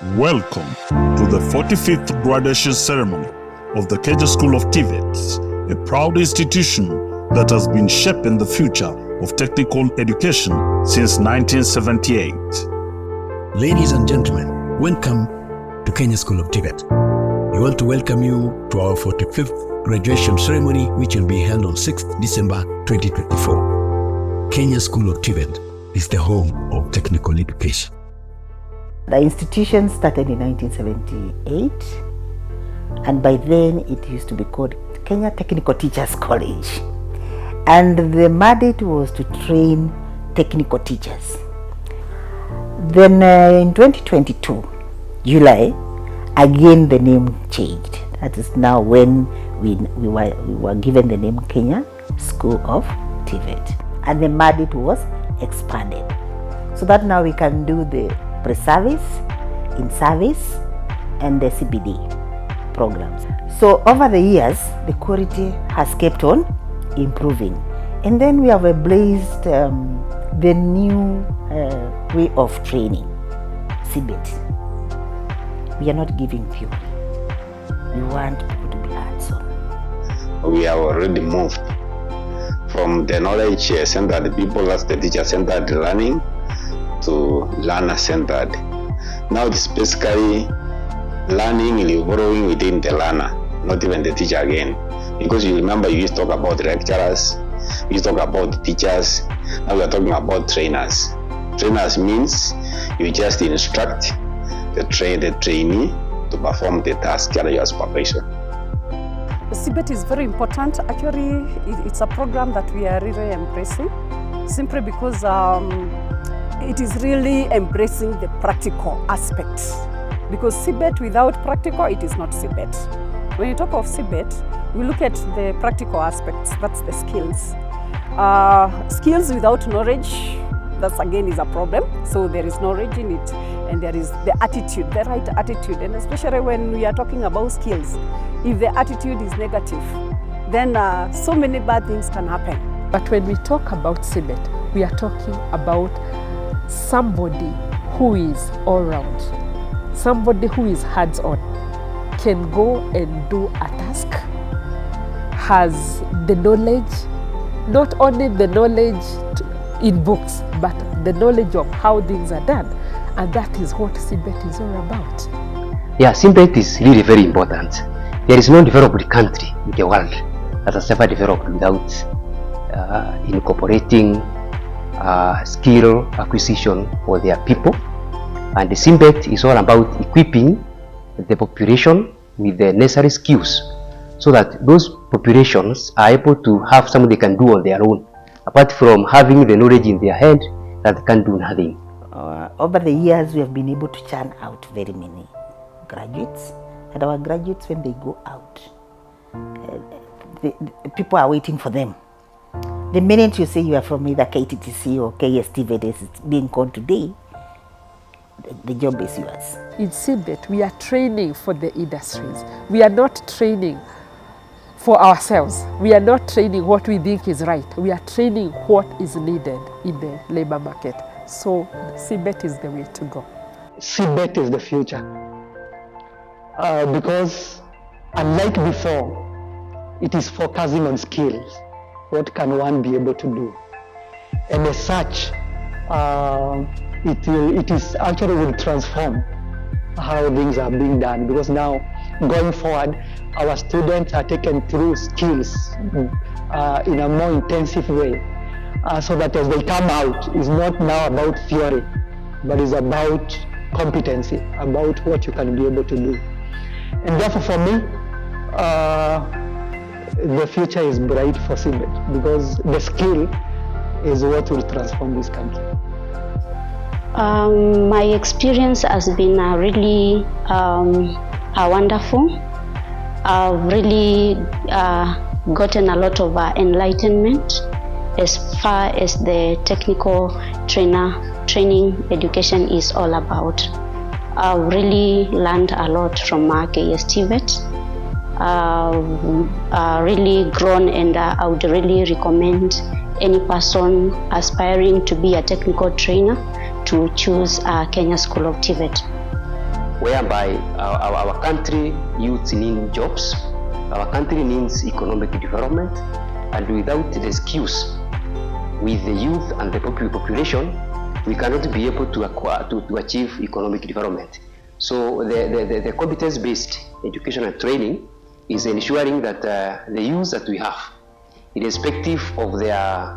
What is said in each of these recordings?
Welcome to the 45th graduation ceremony of the Kenya School of TVET, a proud institution that has been shaping the future of technical education since 1978. Ladies and gentlemen, welcome to Kenya School of TVET. We want to welcome you to our 45th graduation ceremony, which will be held on 6th December 2024. Kenya School of TVET is the home of technical education. The institution started in 1978, and by then it used to be called Kenya Technical Teachers College. And the mandate was to train technical teachers. Then in 2022, July, again the name changed. That is now when we were given the name Kenya School of TVET. And the mandate was expanded, so that now we can do the pre-service, in-service, and the CBD programs. So over the years, the quality has kept on improving. And then we have embraced the new way of training, CBET. We are not giving theory. We want people to be hands-on. We have already moved from the knowledge centered people as the teacher-centered learning to learner-centered. Now it's basically learning and borrowing within the learner, not even the teacher again. Because you remember you used to talk about lecturers, we used to talk about the teachers, now we are talking about trainers. Trainers means you just instruct the trainee to perform the task under your supervision. CBET is very important. Actually, it's a program that we are really embracing, simply because it is really embracing the practical aspects. Because CBET without practical, it is not CBET. When you talk of CBET, we look at the practical aspects, that's the skills. Skills without knowledge, that again is a problem. So there is knowledge in it, and there is the attitude, the right attitude. And especially when we are talking about skills, if the attitude is negative, then so many bad things can happen. But when we talk about CBET, we are talking about somebody who is all round, somebody who is hands-on, can go and do a task, has the knowledge, not only the knowledge in books, but the knowledge of how things are done. And that is what CBET is all about. Yeah, CBET is really very important. There is no developed country in the world that has ever developed without incorporating skill acquisition for their people. And the CBET is all about equipping the population with the necessary skills so that those populations are able to have something they can do on their own, apart from having the knowledge in their head that they can do nothing. Over the years, we have been able to churn out very many graduates, and our graduates, when they go out, the people are waiting for them. The minute you say you are from either KTTC or KSTVET as it's being called today, the job is yours. In CBET, we are training for the industries. We are not training for ourselves. We are not training what we think is right. We are training what is needed in the labor market. So CBET is the way to go. CBET is the future. Because unlike before, it is focusing on skills. What can one be able to do? And as such, it is actually will transform how things are being done, because now going forward, our students are taken through skills in a more intensive way, so that as they come out, it's not now about theory, but it's about competency, about what you can be able to do. And therefore for me, the future is bright for CBET, because the skill is what will transform this country. My experience has been really wonderful. I've really gotten a lot of enlightenment as far as the technical training education is all about. I've really learned a lot from KSTVET. Really grown, and I would really recommend any person aspiring to be a technical trainer to choose Kenya School of TVET. whereby our country youths need jobs, our country needs economic development, and without the skills with the youth and the population, we cannot be able to acquire, to achieve economic development. So the competence-based education and training is ensuring that the youth that we have, irrespective of their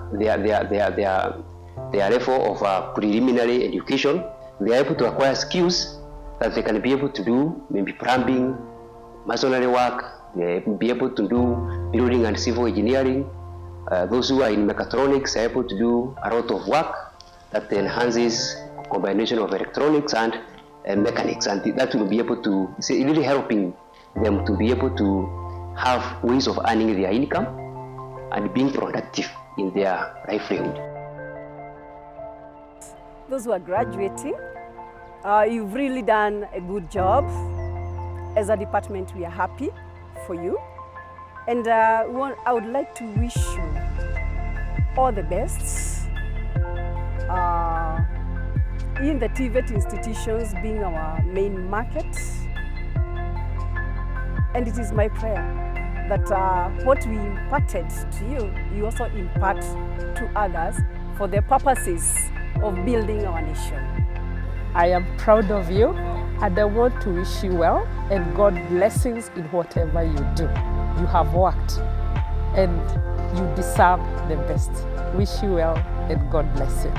level of preliminary education, they are able to acquire skills that they can be able to do maybe plumbing, masonry work, they be able to do building and civil engineering. Those who are in mechatronics are able to do a lot of work that enhances combination of electronics and mechanics, and that will be able to, it's really helping them to be able to have ways of earning their income and being productive in their livelihood. Those who are graduating, you've really done a good job. As a department, we are happy for you. And I would like to wish you all the best in the TVET institutions being our main market. And it is my prayer that what we imparted to you, you also impart to others for the purposes of building our nation. I am proud of you, and I want to wish you well and God blessings in whatever you do. You have worked and you deserve the best. Wish you well and God bless you.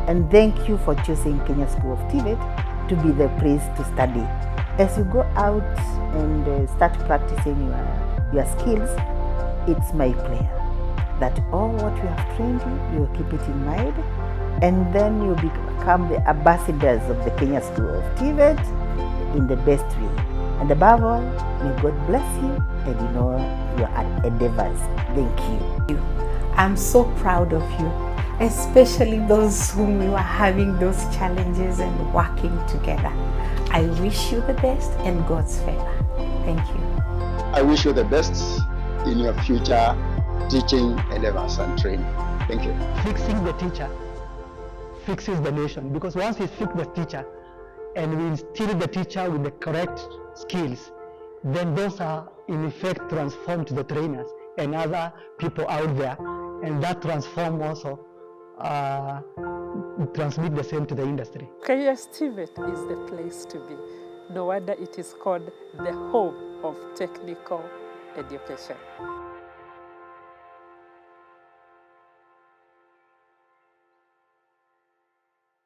And thank you for choosing Kenya School of TVET to be the place to study. As you go out and start practicing your skills, it's my prayer that all what you have trained you will keep it in mind, and then you become the ambassadors of the Kenya School of TVET in the best way. And above all, may God bless you and in all your endeavors. Thank you. I'm so proud of you, especially those whom you are having those challenges and working together. I wish you the best and God's favor. Thank you. I wish you the best in your future teaching endeavors and training. Thank you. Fixing the teacher fixes the nation, because once we fix the teacher and we instill the teacher with the correct skills, then those are in effect transformed to the trainers and other people out there, and that transform also transmit the same to the industry. KSTVET is the place to be. No wonder it is called the home of technical education.